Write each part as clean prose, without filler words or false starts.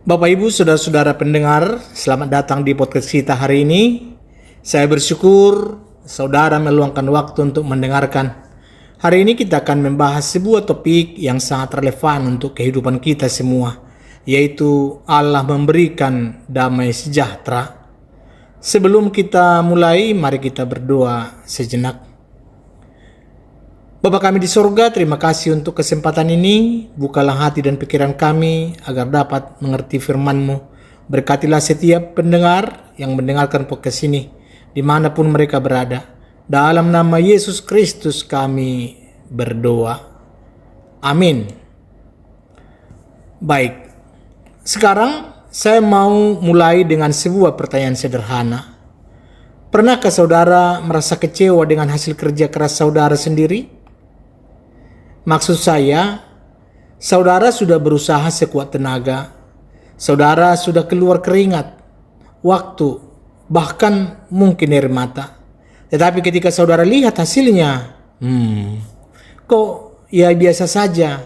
Bapak Ibu, saudara-saudara pendengar, selamat datang di podcast kita hari ini. Saya bersyukur saudara meluangkan waktu untuk mendengarkan. Hari ini kita akan membahas sebuah topik yang sangat relevan untuk kehidupan kita semua, yaitu Allah memberikan damai sejahtera. Sebelum kita mulai, mari kita berdoa sejenak. Bapa kami di sorga, terima kasih untuk kesempatan ini. Bukalah hati dan pikiran kami agar dapat mengerti firman-Mu. Berkatilah setiap pendengar yang mendengarkan podcast ini, dimanapun mereka berada. Dalam nama Yesus Kristus kami berdoa. Amin. Baik, sekarang saya mau mulai dengan sebuah pertanyaan sederhana. Pernahkah saudara merasa kecewa dengan hasil kerja keras saudara sendiri? Maksud saya, saudara sudah berusaha sekuat tenaga, saudara sudah keluar keringat, waktu, bahkan mungkin air mata. Tetapi ketika saudara lihat hasilnya, kok ya biasa saja,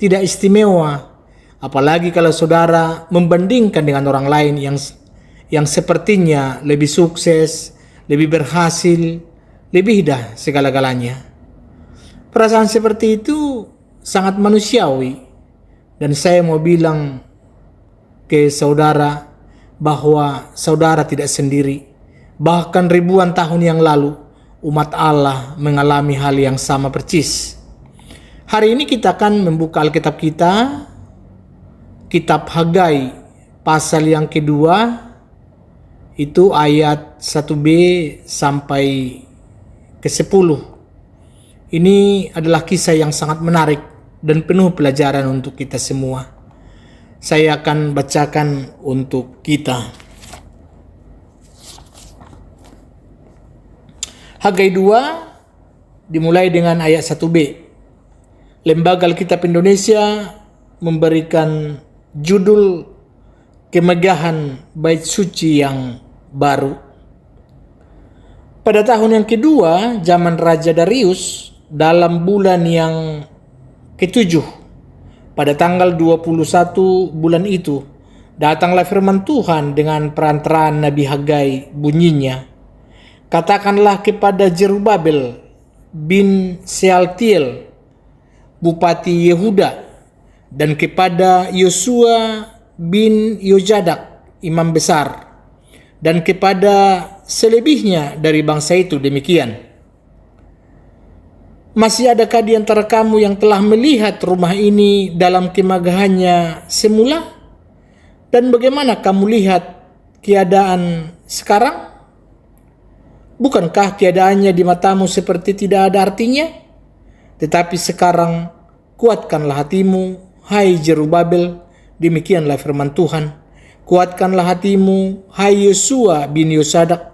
tidak istimewa. Apalagi kalau saudara membandingkan dengan orang lain yang sepertinya lebih sukses, lebih berhasil, lebih dah segala-galanya. Perasaan seperti itu sangat manusiawi, dan saya mau bilang ke saudara bahwa saudara tidak sendiri. Bahkan ribuan tahun yang lalu umat Allah mengalami hal yang sama persis. Hari ini kita akan membuka Alkitab kita, Kitab Hagai pasal yang kedua, itu ayat 1b sampai ke 10. Ini adalah kisah yang sangat menarik dan penuh pelajaran untuk kita semua. Saya akan bacakan untuk kita. Hagai 2 dimulai dengan ayat 1b. Lembaga Alkitab Indonesia memberikan judul Kemegahan Bait Suci yang Baru. Pada tahun yang kedua, zaman Raja Darius, dalam bulan yang ke-7, pada tanggal 21 bulan itu, datanglah firman Tuhan dengan perantaraan Nabi Hagai, bunyinya, katakanlah kepada Jerubabel bin Sealtiel, Bupati Yehuda, dan kepada Yosua bin Yojadak, Imam Besar, dan kepada selebihnya dari bangsa itu demikian. Masih adakah di antara kamu yang telah melihat rumah ini dalam kemegahannya semula? Dan bagaimana kamu lihat keadaan sekarang? Bukankah keadaannya di matamu seperti tidak ada artinya? Tetapi sekarang kuatkanlah hatimu, hai Jerubabel, demikianlah firman Tuhan. Kuatkanlah hatimu, hai Yosua bin Yosadak,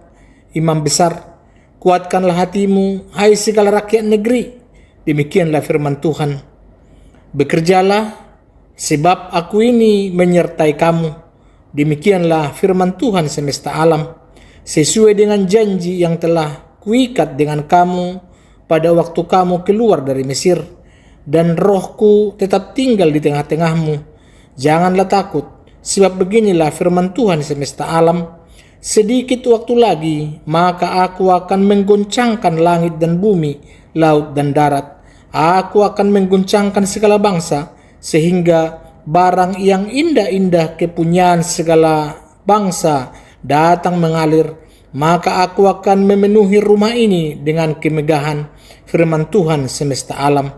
imam besar. Kuatkanlah hatimu, hai segala rakyat negeri. Demikianlah firman Tuhan. Bekerjalah, sebab aku ini menyertai kamu. Demikianlah firman Tuhan semesta alam. Sesuai dengan janji yang telah kuikat dengan kamu pada waktu kamu keluar dari Mesir. Dan rohku tetap tinggal di tengah-tengahmu. Janganlah takut, sebab beginilah firman Tuhan semesta alam. Sedikit waktu lagi, maka aku akan menggoncangkan langit dan bumi, laut dan darat. Aku akan menggoncangkan segala bangsa, sehingga barang yang indah-indah kepunyaan segala bangsa datang mengalir. Maka aku akan memenuhi rumah ini dengan kemegahan, firman Tuhan semesta alam.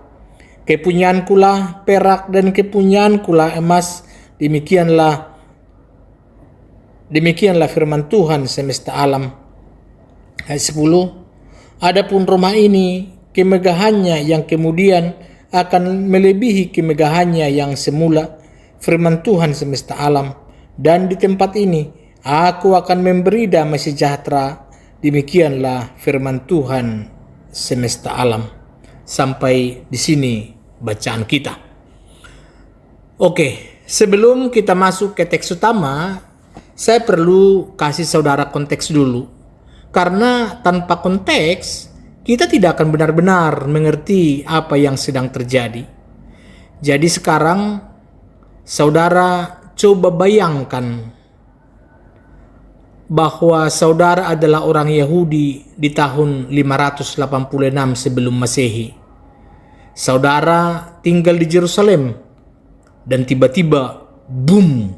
Kepunyaankulah perak dan kepunyaankulah emas, Demikianlah firman Tuhan semesta alam. Ayat 10. Adapun rumah ini, kemegahannya yang kemudian akan melebihi kemegahannya yang semula, firman Tuhan semesta alam. Dan di tempat ini, aku akan memberi damai sejahtera, demikianlah firman Tuhan semesta alam. Sampai di sini bacaan kita. Oke, sebelum kita masuk ke teks utama, saya perlu kasih saudara konteks dulu. Karena tanpa konteks, kita tidak akan benar-benar mengerti apa yang sedang terjadi. Jadi sekarang, saudara Coba bayangkan bahwa saudara adalah orang Yahudi di tahun 586 sebelum Masehi. Saudara tinggal di Yerusalem dan tiba-tiba, boom,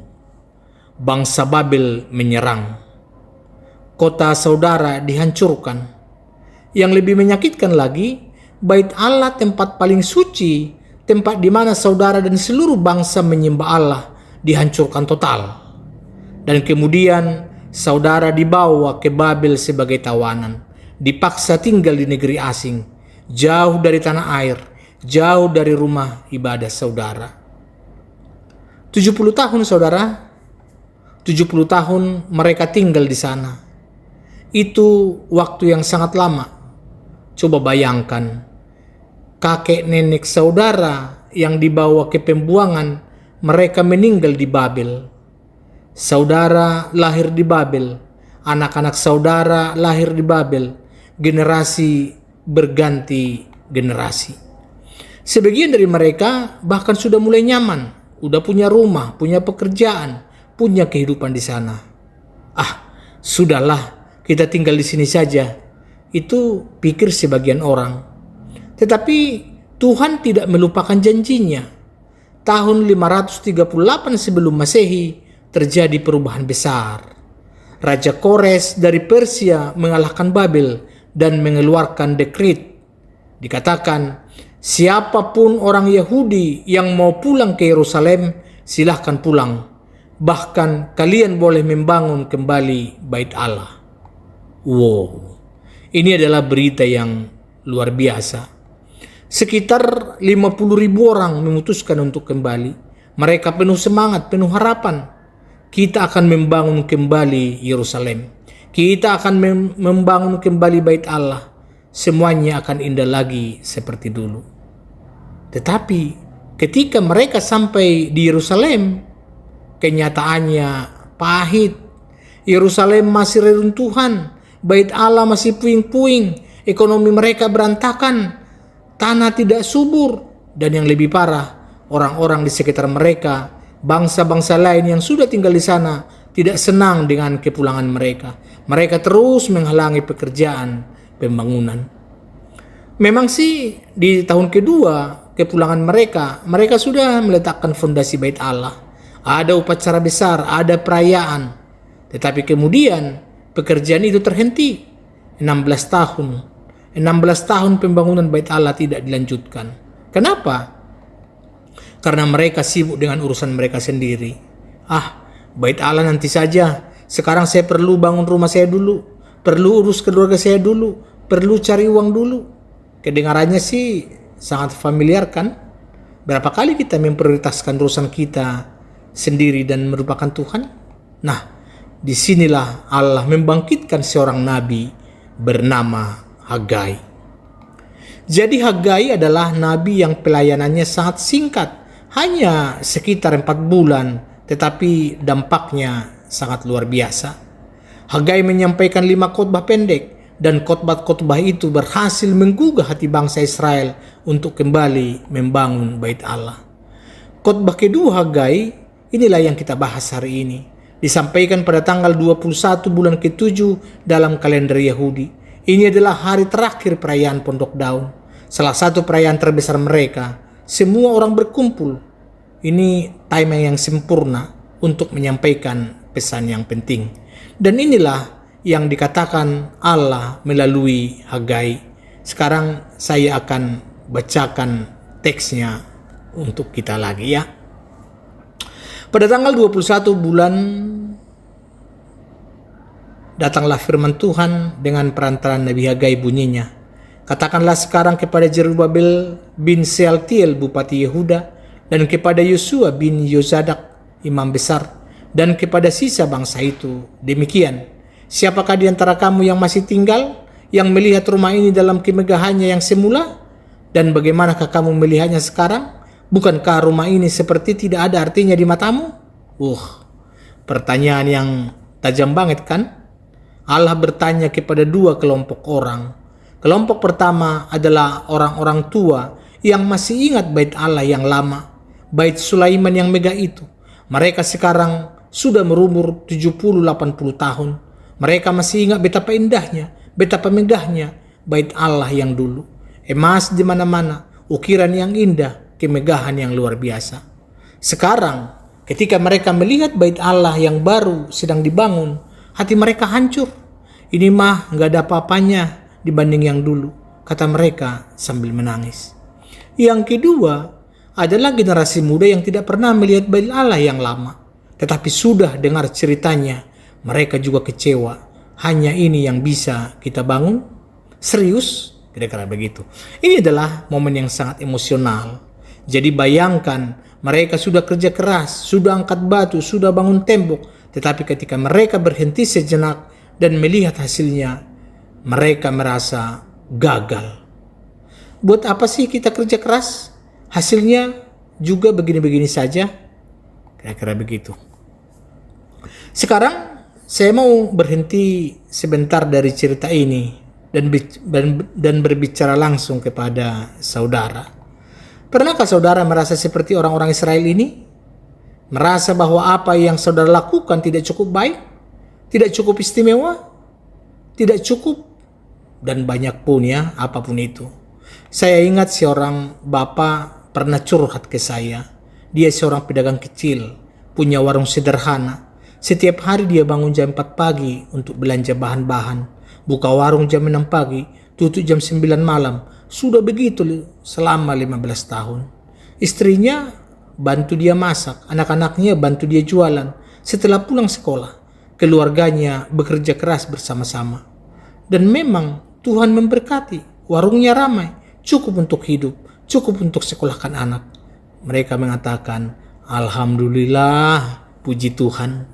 bangsa Babel menyerang. Kota saudara dihancurkan. Yang lebih menyakitkan lagi, Bait Allah, tempat paling suci, tempat di mana saudara dan seluruh bangsa menyembah Allah, dihancurkan total. Dan kemudian saudara dibawa ke Babel sebagai tawanan, dipaksa tinggal di negeri asing, jauh dari tanah air, jauh dari rumah ibadah saudara. 70 tahun saudara, 70 tahun mereka tinggal di sana. Itu waktu yang sangat lama. Coba bayangkan, kakek nenek saudara yang dibawa ke pembuangan, mereka meninggal di Babel. Saudara lahir di Babel, anak-anak saudara lahir di Babel, generasi berganti generasi. Sebagian dari mereka bahkan sudah mulai nyaman, udah punya rumah, punya pekerjaan, punya kehidupan di sana. Sudahlah, kita tinggal di sini saja. Itu pikir sebagian orang. Tetapi Tuhan tidak melupakan janjinya. Tahun 538 sebelum Masehi terjadi perubahan besar. Raja Kores dari Persia mengalahkan Babel dan mengeluarkan dekret. Dikatakan, siapapun orang Yahudi yang mau pulang ke Yerusalem, silahkan pulang. Bahkan kalian boleh membangun kembali Bait Allah. Wow, ini adalah berita yang luar biasa. Sekitar 50.000 orang memutuskan untuk kembali. Mereka penuh semangat, penuh harapan. Kita akan membangun kembali Yerusalem. Kita akan membangun kembali Bait Allah. Semuanya akan indah lagi seperti dulu. Tetapi ketika mereka sampai di Yerusalem, kenyataannya pahit. Yerusalem masih reruntuhan. Bait Allah masih puing-puing. Ekonomi mereka berantakan. Tanah tidak subur. Dan yang lebih parah, orang-orang di sekitar mereka, bangsa-bangsa lain yang sudah tinggal di sana, tidak senang dengan kepulangan mereka. Mereka terus menghalangi pekerjaan pembangunan. Memang sih di tahun kedua kepulangan mereka sudah meletakkan fondasi Bait Allah. Ada upacara besar, ada perayaan. Tetapi kemudian pekerjaan itu terhenti. 16 tahun pembangunan Bait Allah tidak dilanjutkan. Kenapa? Karena mereka sibuk dengan urusan mereka sendiri. Bait Allah nanti saja. Sekarang saya perlu bangun rumah saya dulu. Perlu urus keluarga saya dulu. Perlu cari uang dulu. Kedengarannya sih sangat familiar kan? Berapa kali kita memprioritaskan urusan kita sendiri dan merupakan Tuhan? Nah, disinilah Allah membangkitkan seorang nabi bernama Hagai. Jadi Hagai adalah nabi yang pelayanannya sangat singkat. Hanya sekitar 4 bulan, tetapi dampaknya sangat luar biasa. Hagai menyampaikan 5 khotbah pendek, dan khotbah-khotbah itu berhasil menggugah hati bangsa Israel untuk kembali membangun Bait Allah. Khotbah kedua Hagai, inilah yang kita bahas hari ini. Disampaikan pada tanggal 21 bulan ke-7 dalam kalender Yahudi. Ini adalah hari terakhir perayaan Pondok Daun, salah satu perayaan terbesar mereka. Semua orang berkumpul. Ini timing yang sempurna untuk menyampaikan pesan yang penting. Dan inilah yang dikatakan Allah melalui Hagai. Sekarang saya akan bacakan teksnya untuk kita lagi ya. Pada tanggal 21 bulan datanglah firman Tuhan dengan perantaraan Nabi Hagai, bunyinya, katakanlah sekarang kepada Zerubabel bin Sealtiel bupati Yehuda, dan kepada Yosua bin Yozadak imam besar, dan kepada sisa bangsa itu, demikian, siapakah di antara kamu yang masih tinggal, yang melihat rumah ini dalam kemegahannya yang semula? Dan bagaimanakah kamu melihatnya sekarang? Bukankah rumah ini seperti tidak ada artinya di matamu? Pertanyaan yang tajam banget kan? Allah bertanya kepada 2 kelompok orang. Kelompok pertama adalah orang-orang tua yang masih ingat Bait Allah yang lama, Bait Sulaiman yang megah itu. Mereka sekarang sudah berumur 70-80 tahun. Mereka masih ingat betapa indahnya, betapa megahnya bait Allah yang dulu. Emas di mana-mana, ukiran yang indah, kemegahan yang luar biasa. Sekarang, ketika mereka melihat bait Allah yang baru sedang dibangun, hati mereka hancur. Ini mah gak ada apa-apanya dibanding yang dulu, kata mereka sambil menangis. Yang kedua adalah generasi muda yang tidak pernah melihat bait Allah yang lama, tetapi sudah dengar ceritanya. Mereka juga kecewa. Hanya ini yang bisa kita bangun? Serius? Kira-kira begitu. Ini adalah momen yang sangat emosional. Jadi bayangkan, mereka sudah kerja keras, sudah angkat batu, sudah bangun tembok. Tetapi ketika mereka berhenti sejenak dan melihat hasilnya, mereka merasa gagal. Buat apa sih kita kerja keras? Hasilnya juga begini-begini saja. Kira-kira begitu. Sekarang saya mau berhenti sebentar dari cerita ini dan berbicara langsung kepada saudara. Pernahkah saudara merasa seperti orang-orang Israel ini? Merasa bahwa apa yang saudara lakukan tidak cukup baik, tidak cukup istimewa, tidak cukup, dan banyak pun ya, apapun itu. Saya ingat seorang bapak pernah curhat ke saya. Dia seorang pedagang kecil, punya warung sederhana. Setiap hari dia bangun jam 4 pagi untuk belanja bahan-bahan. Buka warung jam 6 pagi, tutup jam 9 malam. Sudah begitu selama 15 tahun. Istrinya bantu dia masak, anak-anaknya bantu dia jualan. Setelah pulang sekolah, keluarganya bekerja keras bersama-sama. Dan memang Tuhan memberkati, warungnya ramai, cukup untuk hidup, cukup untuk sekolahkan anak. Mereka mengatakan, Alhamdulillah, puji Tuhan.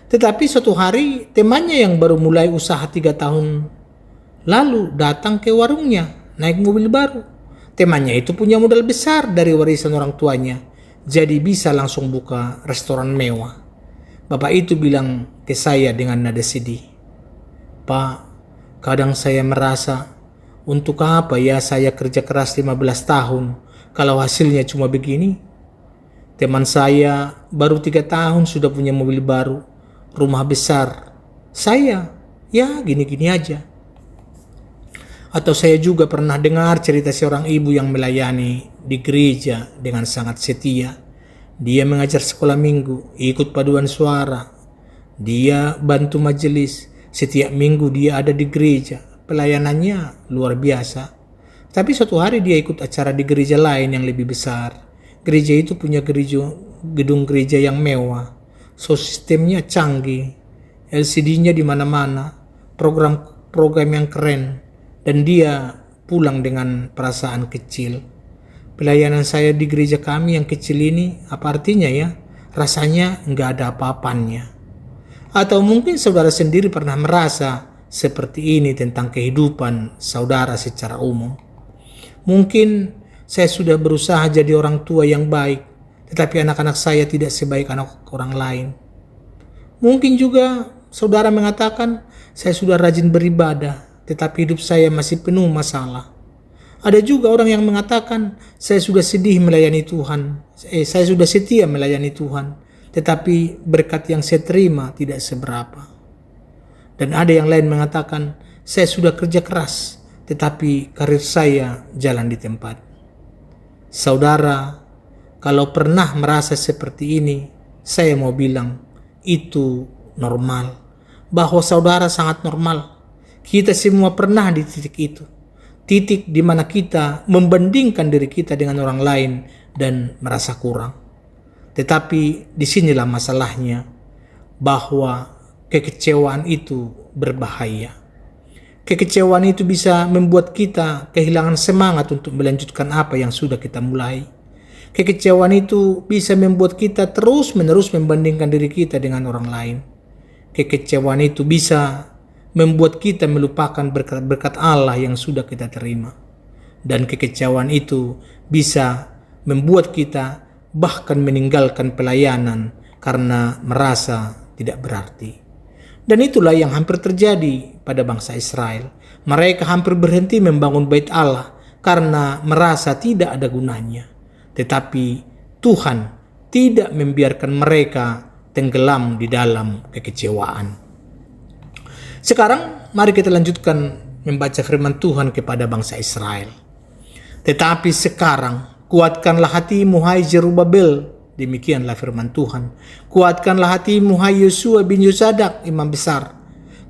Tetapi suatu hari temannya yang baru mulai usaha 3 tahun lalu datang ke warungnya naik mobil baru. Temannya itu punya modal besar dari warisan orang tuanya, jadi bisa langsung buka restoran mewah. Bapak itu bilang ke saya dengan nada sedih, Pak, kadang saya merasa untuk apa ya saya kerja keras 15 tahun kalau hasilnya cuma begini. Teman saya baru 3 tahun sudah punya mobil baru, rumah besar. Saya, ya gini-gini aja. Atau saya juga pernah dengar cerita seorang ibu yang melayani di gereja dengan sangat setia. Dia mengajar sekolah minggu, ikut paduan suara. Dia bantu majelis. Setiap minggu dia ada di gereja. Pelayanannya luar biasa. Tapi suatu hari dia ikut acara di gereja lain yang lebih besar. Gereja itu punya gedung gereja yang mewah. So sistemnya canggih, LCD-nya di mana-mana, program yang keren, dan dia pulang dengan perasaan kecil. Pelayanan saya di gereja kami yang kecil ini, apa artinya ya? Rasanya nggak ada apa-apanya. Atau mungkin saudara sendiri pernah merasa seperti ini tentang kehidupan saudara secara umum. Mungkin saya sudah berusaha jadi orang tua yang baik, tetapi anak-anak saya tidak sebaik anak orang lain. Mungkin juga saudara mengatakan, saya sudah rajin beribadah, tetapi hidup saya masih penuh masalah. Ada juga orang yang mengatakan, saya sudah sedih melayani Tuhan, saya sudah setia melayani Tuhan, tetapi berkat yang saya terima tidak seberapa. Dan ada yang lain mengatakan, saya sudah kerja keras, tetapi karir saya jalan di tempat. Saudara, kalau pernah merasa seperti ini, saya mau bilang, itu normal. Bahwa saudara sangat normal. Kita semua pernah di titik itu. Titik di mana kita membandingkan diri kita dengan orang lain dan merasa kurang. Tetapi disinilah masalahnya, bahwa kekecewaan itu berbahaya. Kekecewaan itu bisa membuat kita kehilangan semangat untuk melanjutkan apa yang sudah kita mulai. Kekecewaan itu bisa membuat kita terus-menerus membandingkan diri kita dengan orang lain. Kekecewaan itu bisa membuat kita melupakan berkat-berkat Allah yang sudah kita terima. Dan kekecewaan itu bisa membuat kita bahkan meninggalkan pelayanan karena merasa tidak berarti. Dan itulah yang hampir terjadi pada bangsa Israel. Mereka hampir berhenti membangun bait Allah karena merasa tidak ada gunanya. Tetapi Tuhan tidak membiarkan mereka tenggelam di dalam kekecewaan. Sekarang mari kita lanjutkan membaca firman Tuhan kepada bangsa Israel. Tetapi sekarang kuatkanlah hatimu hai Zerubabel, demikianlah firman Tuhan. Kuatkanlah hatimu hai Yosua bin Yosadak imam besar.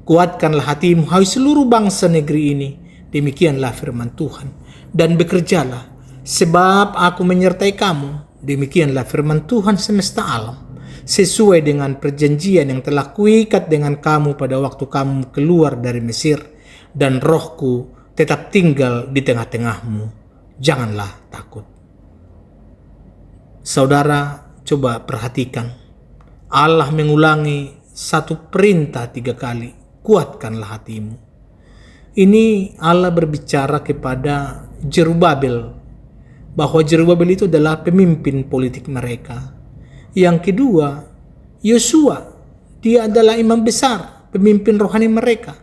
Kuatkanlah hatimu hai seluruh bangsa negeri ini, demikianlah firman Tuhan. Dan bekerjalah, sebab aku menyertai kamu, demikianlah firman Tuhan semesta alam. Sesuai dengan perjanjian yang telah kuikat dengan kamu pada waktu kamu keluar dari Mesir, dan rohku tetap tinggal di tengah-tengahmu. Janganlah takut. Saudara, coba perhatikan. Allah mengulangi satu perintah 3 kali. Kuatkanlah hatimu. Ini Allah berbicara kepada Zerubabel, bahwa Zerubabel itu adalah pemimpin politik mereka. Yang kedua, Yosua, dia adalah imam besar, pemimpin rohani mereka.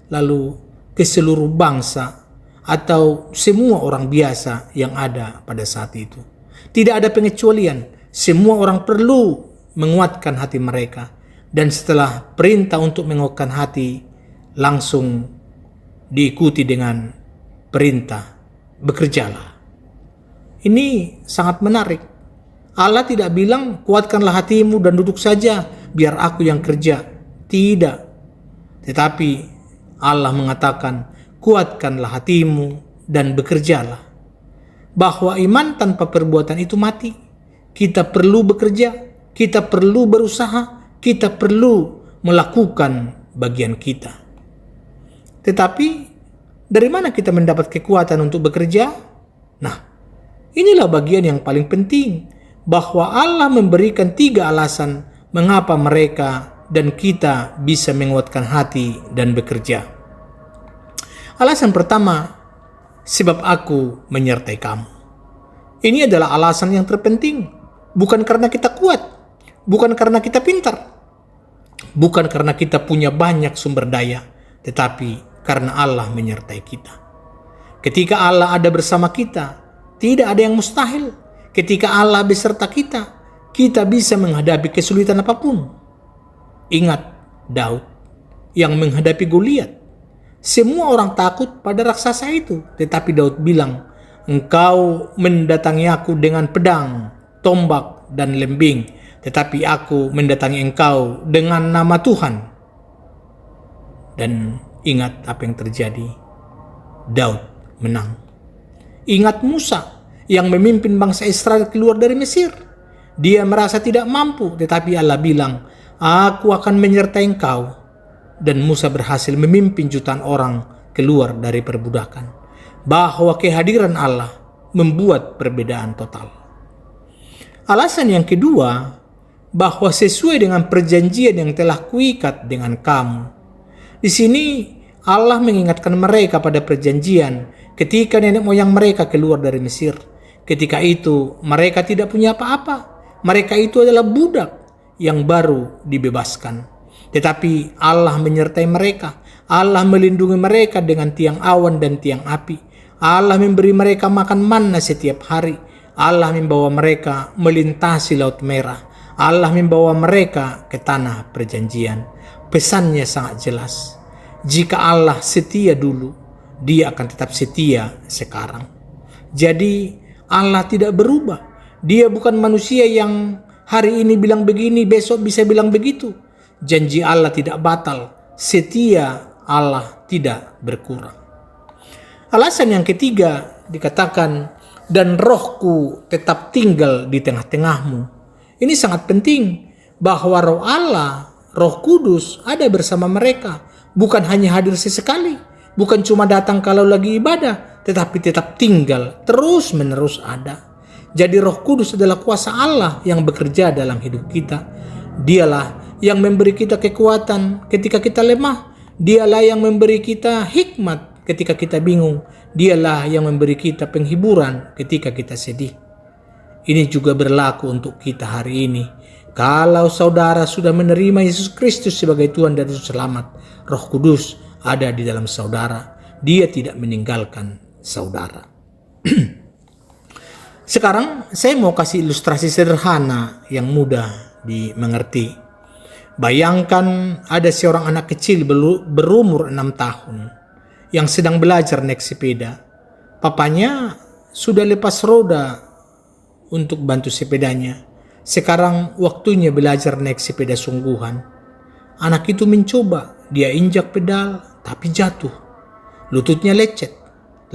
Lalu ke seluruh bangsa atau semua orang biasa yang ada pada saat itu. Tidak ada pengecualian, semua orang perlu menguatkan hati mereka. Dan setelah perintah untuk menguatkan hati, langsung diikuti dengan perintah, bekerjalah. Ini sangat menarik. Allah tidak bilang, kuatkanlah hatimu dan duduk saja, biar aku yang kerja. Tidak. Tetapi Allah mengatakan, kuatkanlah hatimu dan bekerjalah. Bahwa iman tanpa perbuatan itu mati. Kita perlu bekerja, kita perlu berusaha, kita perlu melakukan bagian kita. Tetapi dari mana kita mendapat kekuatan untuk bekerja? Nah, inilah bagian yang paling penting, bahwa Allah memberikan 3 alasan mengapa mereka dan kita bisa menguatkan hati dan bekerja. Alasan pertama, sebab aku menyertai kamu. Ini adalah alasan yang terpenting, bukan karena kita kuat, bukan karena kita pintar, bukan karena kita punya banyak sumber daya, tetapi karena Allah menyertai kita. Ketika Allah ada bersama kita, tidak ada yang mustahil. Ketika Allah beserta kita, kita bisa menghadapi kesulitan apapun. Ingat Daud yang menghadapi Goliat. Semua orang takut pada raksasa itu, tetapi Daud bilang, engkau mendatangi aku dengan pedang, tombak, dan lembing, tetapi aku mendatangi engkau dengan nama Tuhan. Dan ingat apa yang terjadi. Daud menang. Ingat Musa yang memimpin bangsa Israel keluar dari Mesir. Dia merasa tidak mampu, tetapi Allah bilang, aku akan menyertai engkau. Dan Musa berhasil memimpin jutaan orang keluar dari perbudakan. Bahwa kehadiran Allah membuat perbedaan total. Alasan yang kedua, bahwa sesuai dengan perjanjian yang telah kuikat dengan kamu. Di sini Allah mengingatkan mereka pada perjanjian ketika nenek moyang mereka keluar dari Mesir. Ketika itu mereka tidak punya apa-apa. Mereka itu adalah budak yang baru dibebaskan. Tetapi Allah menyertai mereka. Allah melindungi mereka dengan tiang awan dan tiang api. Allah memberi mereka makan manna setiap hari. Allah membawa mereka melintasi Laut Merah. Allah membawa mereka ke tanah perjanjian. Pesannya sangat jelas. Jika Allah setia dulu, Dia akan tetap setia sekarang. Jadi Allah tidak berubah. Dia bukan manusia yang hari ini bilang begini, besok bisa bilang begitu. Janji Allah tidak batal. Setia Allah tidak berkurang. Alasan yang ketiga dikatakan, dan rohku tetap tinggal di tengah-tengahmu. Ini sangat penting, bahwa roh Allah, Roh Kudus ada bersama mereka. Bukan hanya hadir sesekali, bukan cuma datang kalau lagi ibadah, tetapi tetap tinggal, terus menerus ada. Jadi Roh Kudus adalah kuasa Allah yang bekerja dalam hidup kita. Dialah yang memberi kita kekuatan ketika kita lemah. Dialah yang memberi kita hikmat ketika kita bingung. Dialah yang memberi kita penghiburan ketika kita sedih. Ini juga berlaku untuk kita hari ini. Kalau saudara sudah menerima Yesus Kristus sebagai Tuhan dan Juru Selamat, Roh Kudus ada di dalam saudara. Dia tidak meninggalkan saudara. Sekarang saya mau kasih ilustrasi sederhana yang mudah dimengerti. Bayangkan ada seorang anak kecil berumur 6 tahun yang sedang belajar naik sepeda. Papanya sudah lepas roda untuk bantu sepedanya. Sekarang waktunya belajar naik sepeda sungguhan. Anak itu mencoba, dia injak pedal tapi jatuh. Lututnya lecet.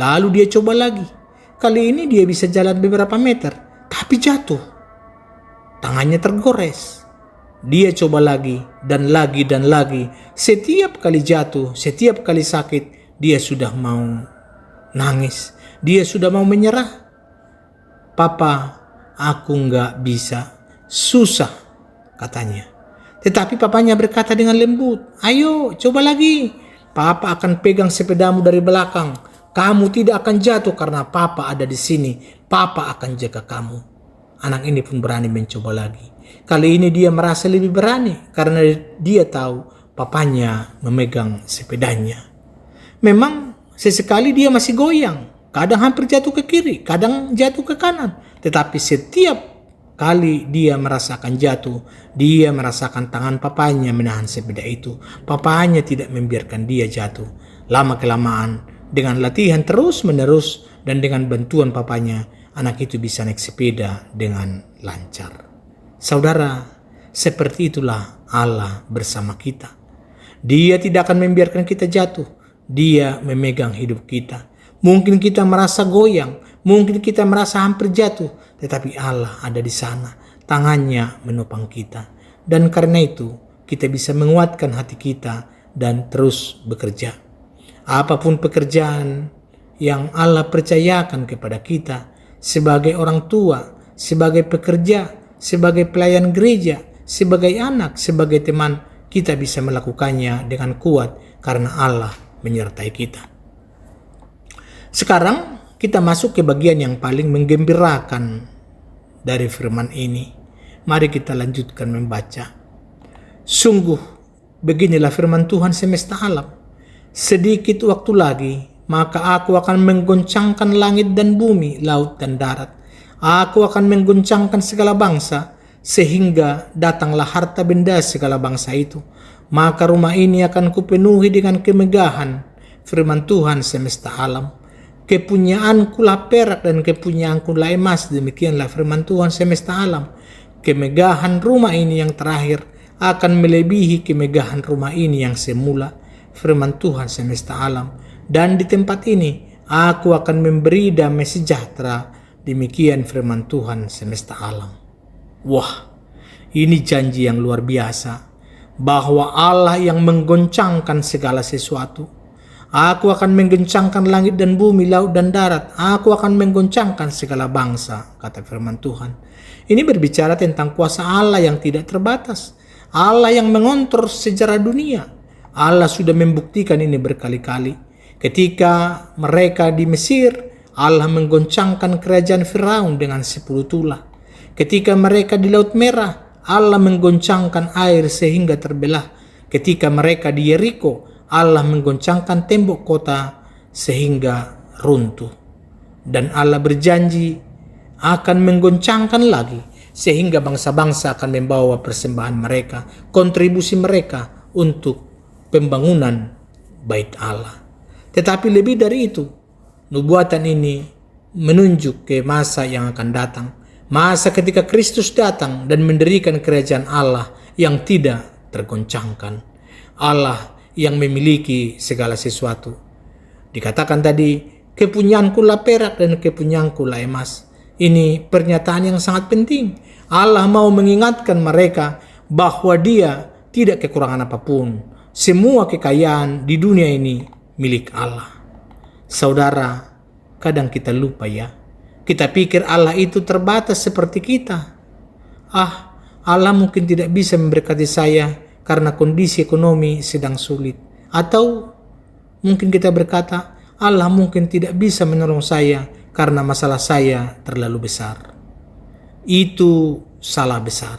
Lalu dia coba lagi. Kali ini dia bisa jalan beberapa meter, tapi jatuh. Tangannya tergores. Dia coba lagi, dan lagi, dan lagi. Setiap kali jatuh, setiap kali sakit, dia sudah mau nangis. Dia sudah mau menyerah. Papa, aku nggak bisa. Susah, katanya. Tetapi papanya berkata dengan lembut, ayo, coba lagi. Papa akan pegang sepedamu dari belakang. Kamu tidak akan jatuh karena Papa ada di sini. Papa akan jaga kamu. Anak ini pun berani mencoba lagi. Kali ini dia merasa lebih berani karena dia tahu papanya memegang sepedanya. Memang sesekali dia masih goyang. Kadang hampir jatuh ke kiri, kadang jatuh ke kanan. Tetapi setiap kali dia merasakan jatuh, dia merasakan tangan papanya menahan sepeda itu. Papanya tidak membiarkan dia jatuh. Lama-kelamaan, dengan latihan terus-menerus dan dengan bantuan papanya, anak itu bisa naik sepeda dengan lancar. Saudara, seperti itulah Allah bersama kita. Dia tidak akan membiarkan kita jatuh. Dia memegang hidup kita. Mungkin kita merasa goyang, mungkin kita merasa hampir jatuh, tetapi Allah ada di sana. Tangannya menopang kita. Dan karena itu, kita bisa menguatkan hati kita dan terus bekerja. Apapun pekerjaan yang Allah percayakan kepada kita sebagai orang tua, sebagai pekerja, sebagai pelayan gereja, sebagai anak, sebagai teman, kita bisa melakukannya dengan kuat karena Allah menyertai kita. Sekarang kita masuk ke bagian yang paling menggembirakan dari firman ini. Mari kita lanjutkan membaca. Sungguh, beginilah firman Tuhan semesta alam. Sedikit waktu lagi, maka aku akan menggoncangkan langit dan bumi, laut dan darat. Aku akan menggoncangkan segala bangsa, sehingga datanglah harta benda segala bangsa itu. Maka rumah ini akan kupenuhi dengan kemegahan, firman Tuhan semesta alam. Kepunyaanku lah perak dan kepunyaanku lah emas, demikianlah firman Tuhan semesta alam. Kemegahan rumah ini yang terakhir akan melebihi kemegahan rumah ini yang semula, firman Tuhan semesta alam. Dan di tempat ini aku akan memberi damai sejahtera, demikian firman Tuhan semesta alam. Wah, ini janji yang luar biasa, bahwa Allah yang menggoncangkan segala sesuatu. Aku akan menggoncangkan langit dan bumi, laut dan darat. Aku akan menggoncangkan segala bangsa, kata firman Tuhan. Ini berbicara tentang kuasa Allah yang tidak terbatas, Allah yang mengontrol sejarah dunia. Allah sudah membuktikan ini berkali-kali. Ketika mereka di Mesir, Allah menggoncangkan kerajaan Firaun dengan 10 tulah. Ketika mereka di Laut Merah, Allah menggoncangkan air sehingga terbelah. Ketika mereka di Yeriko, Allah menggoncangkan tembok kota sehingga runtuh. Dan Allah berjanji akan menggoncangkan lagi sehingga bangsa-bangsa akan membawa persembahan mereka, kontribusi mereka untuk pembangunan bait Allah. Tetapi lebih dari itu, nubuatan ini menunjuk ke masa yang akan datang. Masa ketika Kristus datang dan mendirikan kerajaan Allah yang tidak tergoncangkan. Allah yang memiliki segala sesuatu. Dikatakan tadi, kepunyaanku lah perak dan kepunyaanku lah emas. Ini pernyataan yang sangat penting. Allah mau mengingatkan mereka bahwa Dia tidak kekurangan apapun. Semua kekayaan di dunia ini milik Allah. Saudara, kadang kita lupa ya. Kita pikir Allah itu terbatas seperti kita. Allah mungkin tidak bisa memberkati saya karena kondisi ekonomi sedang sulit. Atau mungkin kita berkata, Allah mungkin tidak bisa menolong saya karena masalah saya terlalu besar. Itu salah besar.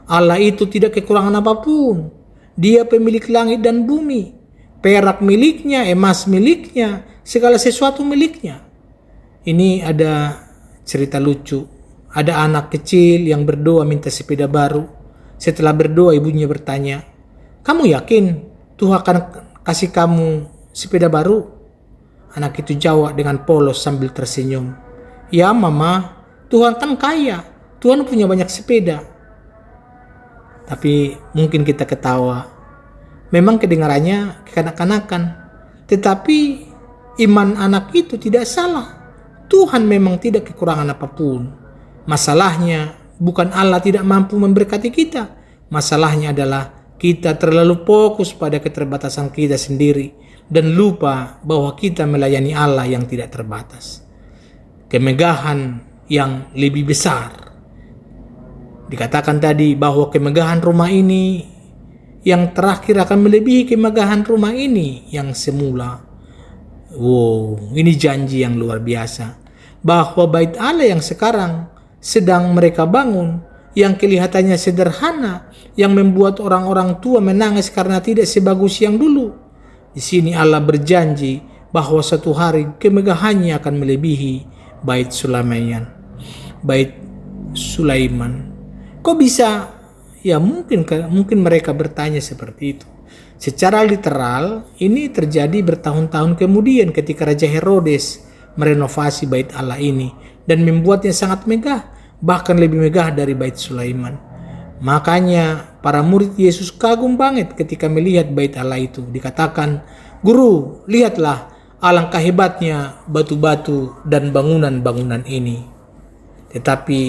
Allah itu tidak kekurangan apapun. Dia pemilik langit dan bumi. Perak miliknya, emas miliknya, segala sesuatu miliknya. Ini ada cerita lucu. Ada anak kecil yang berdoa minta sepeda baru. Setelah berdoa ibunya bertanya, "Kamu yakin Tuhan akan kasih kamu sepeda baru?" Anak itu jawab dengan polos sambil tersenyum, "Ya mama, Tuhan kan kaya. Tuhan punya banyak sepeda." Tapi mungkin kita ketawa. Memang kedengarannya kekanak-kanakan. Tetapi iman anak itu tidak salah. Tuhan memang tidak kekurangan apapun. Masalahnya bukan Allah tidak mampu memberkati kita. Masalahnya adalah kita terlalu fokus pada keterbatasan kita sendiri dan lupa bahwa kita melayani Allah yang tidak terbatas. Kemegahan yang lebih besar. Dikatakan tadi bahwa kemegahan rumah ini yang terakhir akan melebihi kemegahan rumah ini yang semula. Wow, ini janji yang luar biasa. Bahwa bait Allah yang sekarang sedang mereka bangun, yang kelihatannya sederhana, yang membuat orang-orang tua menangis karena tidak sebagus yang dulu. Di sini Allah berjanji bahwa suatu hari kemegahannya akan melebihi bait Sulaiman. Bait Sulaiman. Kok bisa? Ya mungkin mereka bertanya seperti itu. Secara literal, ini terjadi bertahun-tahun kemudian ketika Raja Herodes merenovasi bait Allah ini dan membuatnya sangat megah, bahkan lebih megah dari bait Sulaiman. Makanya para murid Yesus kagum banget ketika melihat bait Allah itu. Dikatakan, "Guru, lihatlah alangkah hebatnya batu-batu dan bangunan-bangunan ini." Tetapi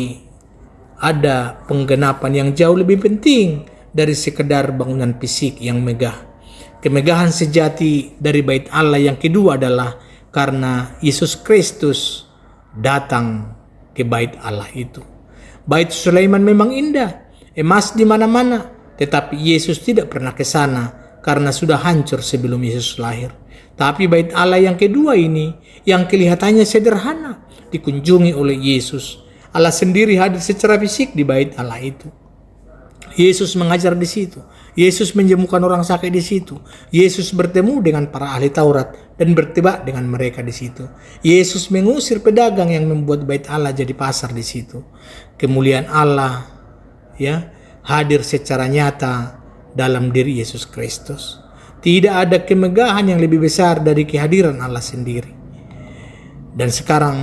ada penggenapan yang jauh lebih penting dari sekedar bangunan fisik yang megah. Kemegahan sejati dari bait Allah yang kedua adalah karena Yesus Kristus datang ke bait Allah itu. Bait Sulaiman memang indah, emas di mana-mana, tetapi Yesus tidak pernah ke sana karena sudah hancur sebelum Yesus lahir. Tapi bait Allah yang kedua ini, yang kelihatannya sederhana, dikunjungi oleh Yesus. Allah sendiri hadir secara fisik di bait Allah itu. Yesus mengajar di situ. Yesus menyembuhkan orang sakit di situ. Yesus bertemu dengan para ahli Taurat dan berdebat dengan mereka di situ. Yesus mengusir pedagang yang membuat bait Allah jadi pasar di situ. Kemuliaan Allah hadir secara nyata dalam diri Yesus Kristus. Tidak ada kemegahan yang lebih besar dari kehadiran Allah sendiri. Dan sekarang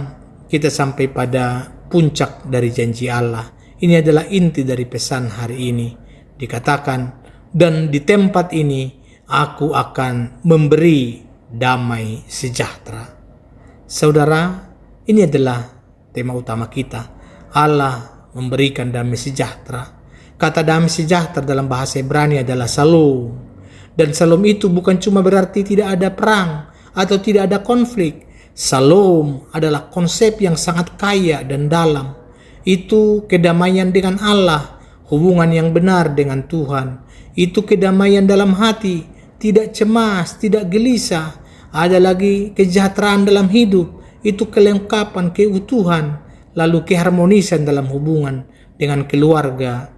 kita sampai pada puncak dari janji Allah. Ini adalah inti dari pesan hari ini. Dikatakan, "Dan di tempat ini aku akan memberi damai sejahtera." Saudara, ini adalah tema utama kita. Allah memberikan damai sejahtera. Kata damai sejahtera dalam bahasa Ibrani adalah shalom. Dan shalom itu bukan cuma berarti tidak ada perang atau tidak ada konflik. Shalom adalah konsep yang sangat kaya dan dalam. Itu kedamaian dengan Allah, hubungan yang benar dengan Tuhan. Itu kedamaian dalam hati, tidak cemas, tidak gelisah. Ada lagi kesejahteraan dalam hidup, itu kelengkapan, keutuhan, lalu keharmonisan dalam hubungan dengan keluarga,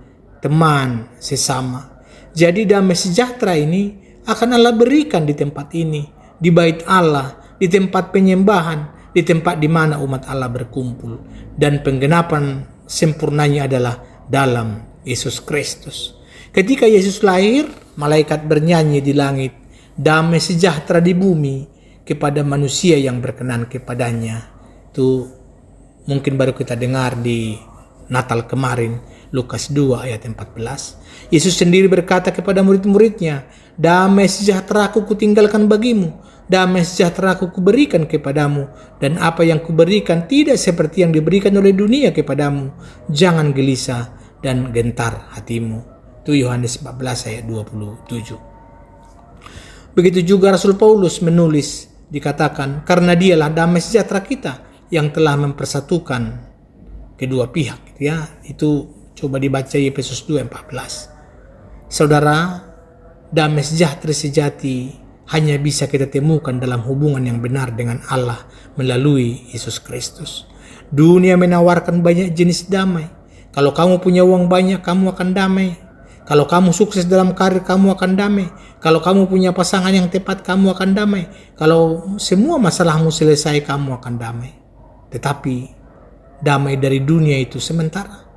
teman, sesama. Jadi damai sejahtera ini akan Allah berikan di tempat ini, di bait Allah, di tempat penyembahan, di tempat di mana umat Allah berkumpul. Dan penggenapan sempurnanya adalah dalam Yesus Kristus. Ketika Yesus lahir, malaikat bernyanyi di langit, "Damai sejahtera di bumi kepada manusia yang berkenan kepadanya." Itu mungkin baru kita dengar di Natal kemarin, Lukas 2 ayat 14. Yesus sendiri berkata kepada murid-muridnya, "Damai sejahtera aku kutinggalkan bagimu, damai sejahtera aku kuberikan kepadamu, dan apa yang kuberikan tidak seperti yang diberikan oleh dunia kepadamu. Jangan gelisah dan gentar hatimu." Itu Yohanes 14 ayat 27. Begitu juga Rasul Paulus menulis, dikatakan, "Karena dialah damai sejahtera kita yang telah mempersatukan kedua pihak." Itu coba dibaca Efesus 2:14. Saudara, damai sejahtera sejati hanya bisa kita temukan dalam hubungan yang benar dengan Allah melalui Yesus Kristus. Dunia menawarkan banyak jenis damai. Kalau kamu punya uang banyak, kamu akan damai. Kalau kamu sukses dalam karir, kamu akan damai. Kalau kamu punya pasangan yang tepat, kamu akan damai. Kalau semua masalahmu selesai, kamu akan damai. Tetapi Damai dari dunia itu sementara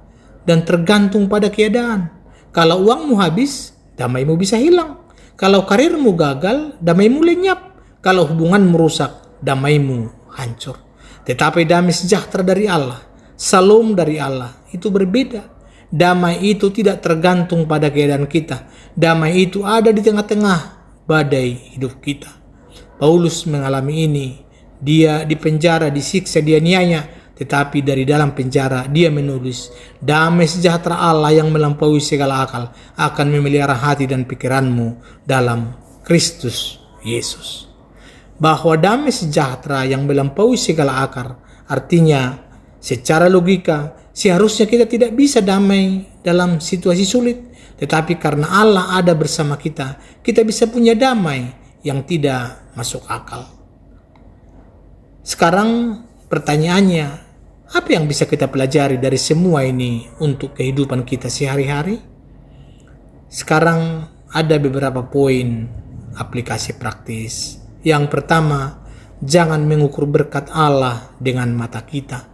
dan tergantung pada keadaan. Kalau uangmu habis, damaimu bisa hilang. Kalau karirmu gagal, damaimu lenyap. Kalau hubunganmu rusak, damaimu hancur. Tetapi damai sejahtera dari Allah, Salam dari Allah, itu berbeda. Damai itu tidak tergantung pada keadaan kita. Damai itu ada di tengah-tengah badai hidup kita. Paulus mengalami ini. Dia di penjara, disiksa, dianiaya. Tetapi dari dalam penjara dia menulis, damai sejahtera Allah yang melampaui segala akal akan memelihara hati dan pikiranmu dalam Kristus Yesus. Bahwa damai sejahtera yang melampaui segala akal, artinya secara logika seharusnya kita tidak bisa damai dalam situasi sulit. Tetapi karena Allah ada bersama kita, kita bisa punya damai yang tidak masuk akal. Sekarang pertanyaannya, apa yang bisa kita pelajari dari semua ini untuk kehidupan kita sehari-hari? Sekarang ada beberapa poin aplikasi praktis. Yang pertama, jangan mengukur berkat Allah dengan mata kita.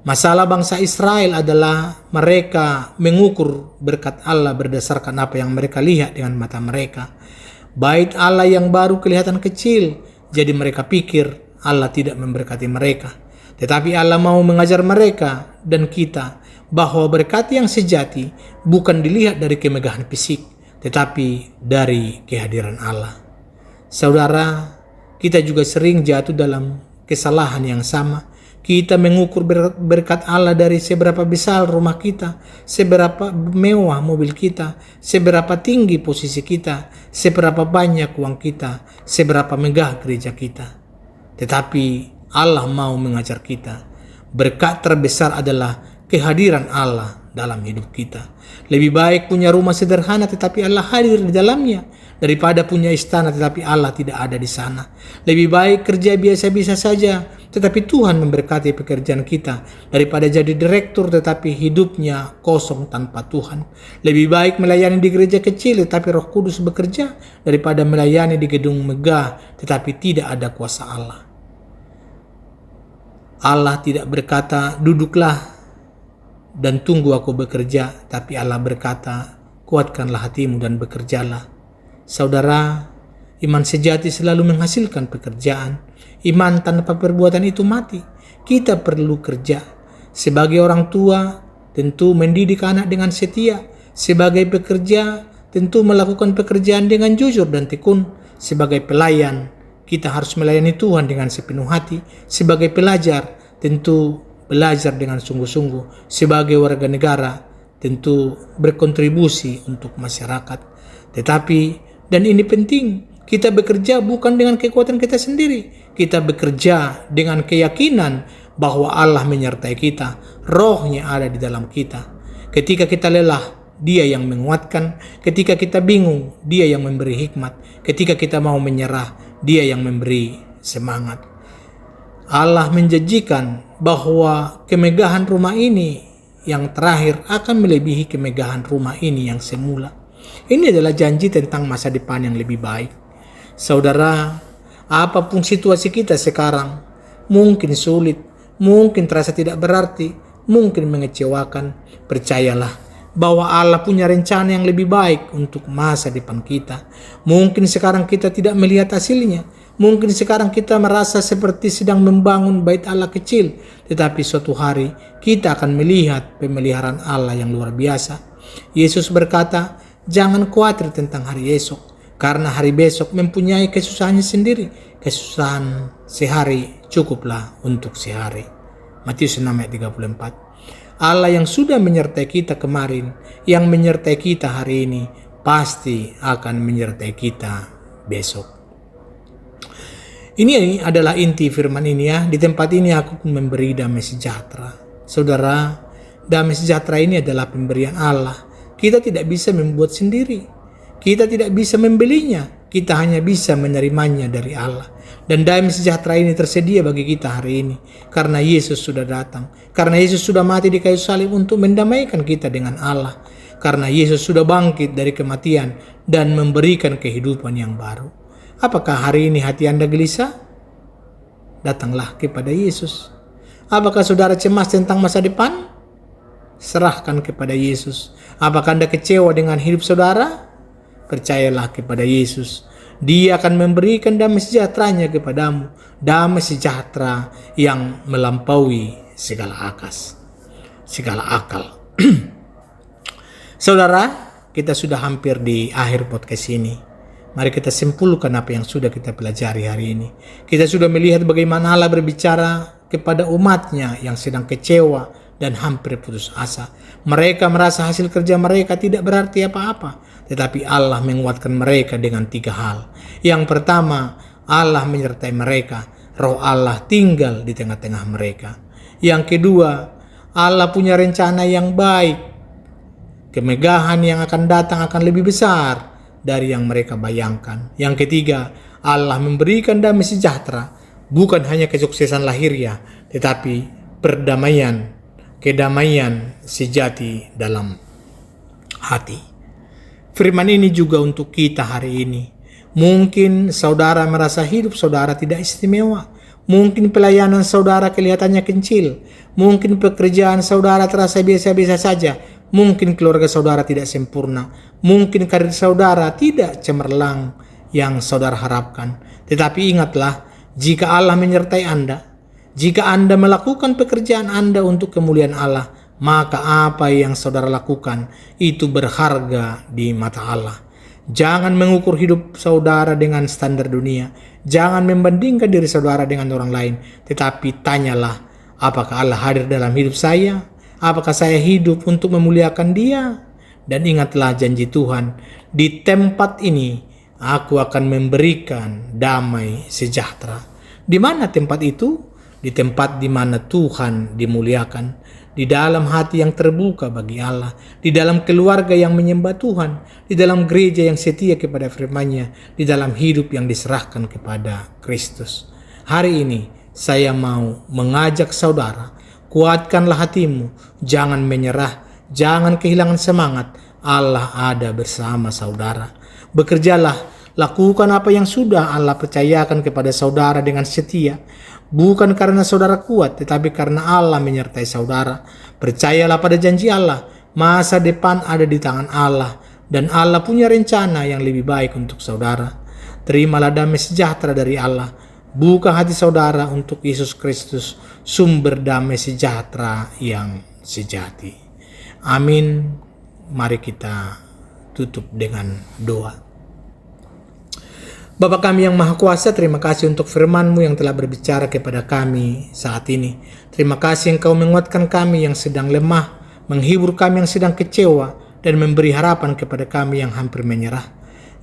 Masalah bangsa Israel adalah mereka mengukur berkat Allah berdasarkan apa yang mereka lihat dengan mata mereka. Bait Allah yang baru kelihatan kecil, jadi mereka pikir Allah tidak memberkati mereka. Tetapi Allah mau mengajar mereka dan kita bahwa berkat yang sejati bukan dilihat dari kemegahan fisik, tetapi dari kehadiran Allah. Saudara, kita juga sering jatuh dalam kesalahan yang sama. Kita mengukur berkat Allah dari seberapa besar rumah kita, seberapa mewah mobil kita, seberapa tinggi posisi kita, seberapa banyak uang kita, seberapa megah gereja kita. Tetapi Allah mau mengajar kita. Berkat terbesar adalah kehadiran Allah dalam hidup kita. Lebih baik punya rumah sederhana tetapi Allah hadir di dalamnya daripada punya istana tetapi Allah tidak ada di sana. Lebih baik kerja biasa-biasa saja tetapi Tuhan memberkati pekerjaan kita daripada jadi direktur tetapi hidupnya kosong tanpa Tuhan. Lebih baik melayani di gereja kecil tetapi Roh Kudus bekerja daripada melayani di gedung megah tetapi tidak ada kuasa Allah. Allah tidak berkata, duduklah dan tunggu aku bekerja, tapi Allah berkata, kuatkanlah hatimu dan bekerjalah. Saudara, iman sejati selalu menghasilkan pekerjaan. Iman tanpa perbuatan itu mati. Kita perlu kerja. Sebagai orang tua, tentu mendidik anak dengan setia. Sebagai pekerja, tentu melakukan pekerjaan dengan jujur dan tekun. Sebagai pelayan, kita harus melayani Tuhan dengan sepenuh hati. Sebagai pelajar, tentu belajar dengan sungguh-sungguh. Sebagai warga negara, tentu berkontribusi untuk masyarakat. Tetapi, dan ini penting, kita bekerja bukan dengan kekuatan kita sendiri. Kita bekerja dengan keyakinan bahwa Allah menyertai kita. Rohnya ada di dalam kita. Ketika kita lelah, Dia yang menguatkan. Ketika kita bingung, Dia yang memberi hikmat. Ketika kita mau menyerah, Dia yang memberi semangat. Allah menjanjikan bahwa kemegahan rumah ini yang terakhir akan melebihi kemegahan rumah ini yang semula. Ini adalah janji tentang masa depan yang lebih baik. Saudara, apapun situasi kita sekarang, mungkin sulit, mungkin terasa tidak berarti, mungkin mengecewakan, percayalah bahwa Allah punya rencana yang lebih baik untuk masa depan kita. Mungkin sekarang kita tidak melihat hasilnya. Mungkin sekarang kita merasa seperti sedang membangun bait Allah kecil. Tetapi suatu hari kita akan melihat pemeliharaan Allah yang luar biasa. Yesus berkata, jangan khawatir tentang hari esok. Karena hari besok mempunyai kesusahannya sendiri. Kesusahan sehari cukuplah untuk sehari. Matius 6 ayat 34. Allah yang sudah menyertai kita kemarin, yang menyertai kita hari ini, pasti akan menyertai kita besok. Ini adalah inti firman ini ya. Di tempat ini aku memberi damai sejahtera. Saudara, damai sejahtera ini adalah pemberian Allah. Kita tidak bisa membuat sendiri. Kita tidak bisa membelinya. Kita hanya bisa menerimanya dari Allah. Dan damai sejahtera ini tersedia bagi kita hari ini. Karena Yesus sudah datang. Karena Yesus sudah mati di kayu salib untuk mendamaikan kita dengan Allah. Karena Yesus sudah bangkit dari kematian dan memberikan kehidupan yang baru. Apakah hari ini hati Anda gelisah? Datanglah kepada Yesus. Apakah saudara cemas tentang masa depan? Serahkan kepada Yesus. Apakah Anda kecewa dengan hidup saudara? Percayalah kepada Yesus. Dia akan memberikan damai sejahteranya kepadamu. Damai sejahtera yang melampaui segala akal. Saudara, kita sudah hampir di akhir podcast ini. Mari kita simpulkan apa yang sudah kita pelajari hari ini. Kita sudah melihat bagaimana Allah berbicara kepada umatnya yang sedang kecewa dan hampir putus asa. Mereka merasa hasil kerja mereka tidak berarti apa-apa. Tetapi Allah menguatkan mereka dengan 3 hal. Yang pertama, Allah menyertai mereka. Roh Allah tinggal di tengah-tengah mereka. Yang kedua, Allah punya rencana yang baik. Kemegahan yang akan datang akan lebih besar dari yang mereka bayangkan. Yang ketiga, Allah memberikan damai sejahtera, bukan hanya kesuksesan lahiriah, tetapi kedamaian sejati dalam hati. Firman ini juga untuk kita hari ini. Mungkin saudara merasa hidup saudara tidak istimewa. Mungkin pelayanan saudara kelihatannya kecil. Mungkin pekerjaan saudara terasa biasa-biasa saja. Mungkin keluarga saudara tidak sempurna. Mungkin karir saudara tidak cemerlang yang saudara harapkan. Tetapi ingatlah, jika Allah menyertai Anda, jika Anda melakukan pekerjaan Anda untuk kemuliaan Allah, maka apa yang saudara lakukan itu berharga di mata Allah. Jangan mengukur hidup saudara dengan standar dunia. Jangan membandingkan diri saudara dengan orang lain. Tetapi tanyalah, apakah Allah hadir dalam hidup saya? Apakah saya hidup untuk memuliakan Dia? Dan ingatlah janji Tuhan, di tempat ini aku akan memberikan damai sejahtera. Di mana tempat itu? Di tempat di mana Tuhan dimuliakan, di dalam hati yang terbuka bagi Allah, di dalam keluarga yang menyembah Tuhan, di dalam gereja yang setia kepada firman-Nya, di dalam hidup yang diserahkan kepada Kristus. Hari ini saya mau mengajak saudara, kuatkanlah hatimu, jangan menyerah, jangan kehilangan semangat. Allah ada bersama saudara. Bekerjalah, lakukan apa yang sudah Allah percayakan kepada saudara dengan setia. Bukan karena saudara kuat, tetapi karena Allah menyertai saudara. Percayalah pada janji Allah. Masa depan ada di tangan Allah. Dan Allah punya rencana yang lebih baik untuk saudara. Terimalah damai sejahtera dari Allah. Buka hati saudara untuk Yesus Kristus, sumber damai sejahtera yang sejati. Amin. Mari kita tutup dengan doa. Bapa kami yang Maha Kuasa, terima kasih untuk firman-Mu yang telah berbicara kepada kami saat ini. Terima kasih Engkau menguatkan kami yang sedang lemah, menghibur kami yang sedang kecewa, dan memberi harapan kepada kami yang hampir menyerah.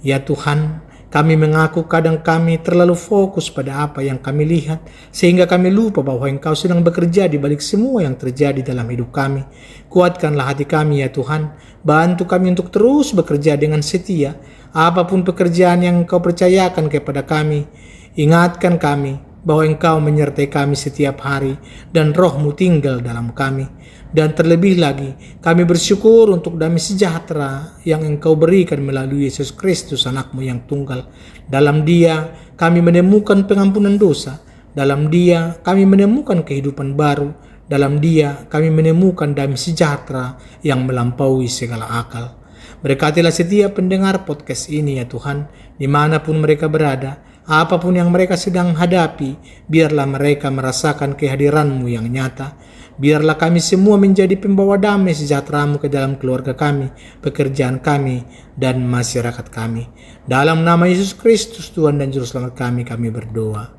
Ya Tuhan, kami mengaku kadang kami terlalu fokus pada apa yang kami lihat, sehingga kami lupa bahwa Engkau sedang bekerja di balik semua yang terjadi dalam hidup kami. Kuatkanlah hati kami ya Tuhan, bantu kami untuk terus bekerja dengan setia, apapun pekerjaan yang Engkau percayakan kepada kami. Ingatkan kami bahwa Engkau menyertai kami setiap hari, dan Roh-Mu tinggal dalam kami. Dan terlebih lagi, kami bersyukur untuk damai sejahtera yang Engkau berikan melalui Yesus Kristus, Anak-Mu yang tunggal. Dalam Dia, kami menemukan pengampunan dosa. Dalam Dia, kami menemukan kehidupan baru. Dalam Dia, kami menemukan damai sejahtera yang melampaui segala akal. Berkatilah setiap pendengar podcast ini ya Tuhan, dimanapun mereka berada, apapun yang mereka sedang hadapi, biarlah mereka merasakan kehadiran-Mu yang nyata. Biarlah kami semua menjadi pembawa damai sejahtera-Mu ke dalam keluarga kami, pekerjaan kami, dan masyarakat kami. Dalam nama Yesus Kristus, Tuhan dan Juru Selamat kami berdoa.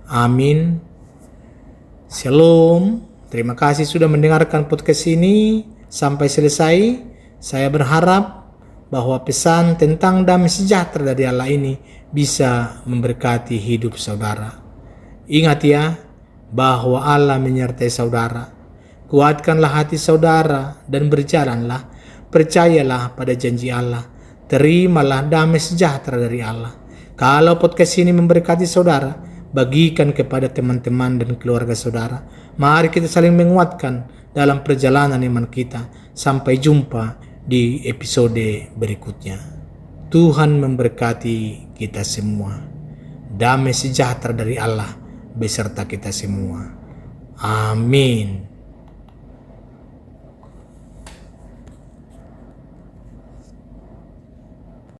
Amin. Shalom. Terima kasih sudah mendengarkan podcast ini sampai selesai. Saya berharap bahwa pesan tentang damai sejahtera dari Allah ini bisa memberkati hidup saudara. Ingat ya, bahwa Allah menyertai saudara. Kuatkanlah hati saudara dan berjalanlah. Percayalah pada janji Allah. Terimalah damai sejahtera dari Allah. Kalau podcast ini memberkati saudara, bagikan kepada teman-teman dan keluarga saudara. Mari kita saling menguatkan dalam perjalanan iman kita. Sampai jumpa di episode berikutnya. Tuhan memberkati kita semua. Damai sejahtera dari Allah beserta kita semua. Amin.